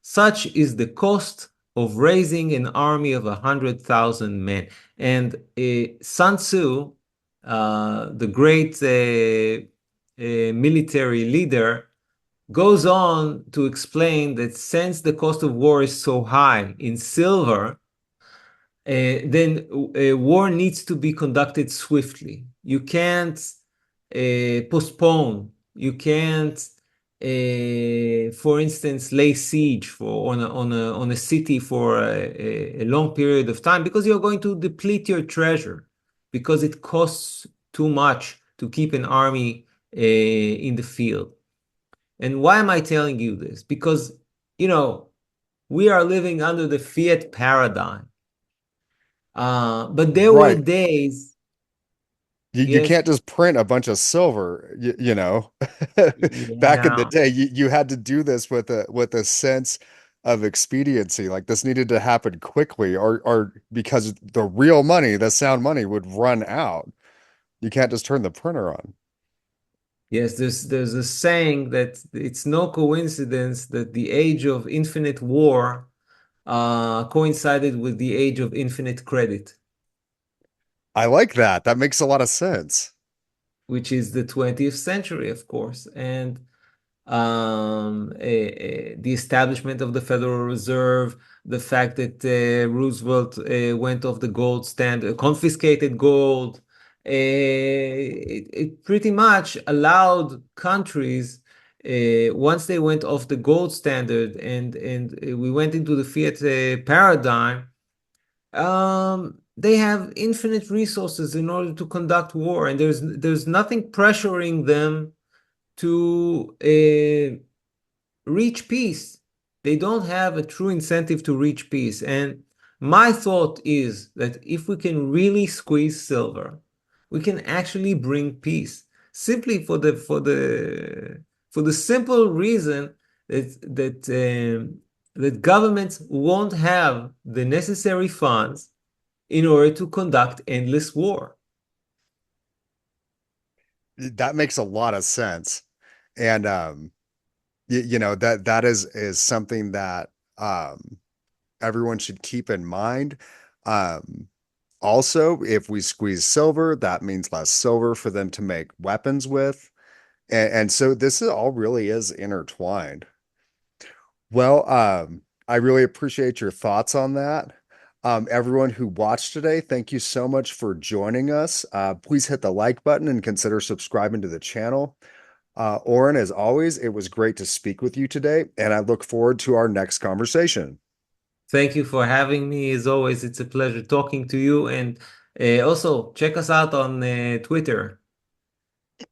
Such is the cost of raising an army of 100,000 men. And Sun Tzu, the great military leader, goes on to explain that since the cost of war is so high in silver, then war needs to be conducted swiftly. You can't postpone. You can't, for instance, lay siege on a city for a long period of time because you're going to deplete your treasure because it costs too much to keep an army in the field. And why am I telling you this? Because, you know, we are living under the fiat paradigm. But there were Right. days, You yes, can't just print a bunch of silver, Back in the yeah, day, you had to do this with a sense of expediency. Like this needed to happen quickly, or because the real money, the sound money, would run out. You can't just turn the printer on. yes, there's a saying that it's no coincidence that the age of infinite war coincided with the age of infinite credit, I like that. That makes a lot of sense. which is the 20th century, of course. And the establishment of the Federal Reserve, the fact that Roosevelt went off the gold standard, confiscated gold, it pretty much allowed countries, once they went off the gold standard and we went into the fiat paradigm, they have infinite resources in order to conduct war, and there's nothing pressuring them to reach peace. They don't have a true incentive to reach peace. And my thought is that if we can really squeeze silver, we can actually bring peace. Simply for the simple reason that governments won't have the necessary funds in order to conduct endless war. That makes a lot of sense. And that is something that um everyone should keep in mind. Um, Also, if we squeeze silver, that means less silver for them to make weapons with. And so this is all really is intertwined. Well, I really appreciate your thoughts on that. Everyone who watched today, thank you so much for joining us. Please hit the like button and consider subscribing to the channel. Oren, as always, it was great to speak with you today, and I look forward to our next conversation. Thank you for having me. As always, it's a pleasure talking to you. And also, check us out on Twitter.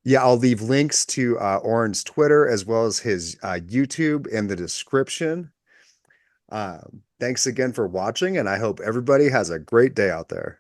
Yeah, I'll leave links to Oren's Twitter as well as his YouTube in the description. Thanks again for watching, and I hope everybody has a great day out there.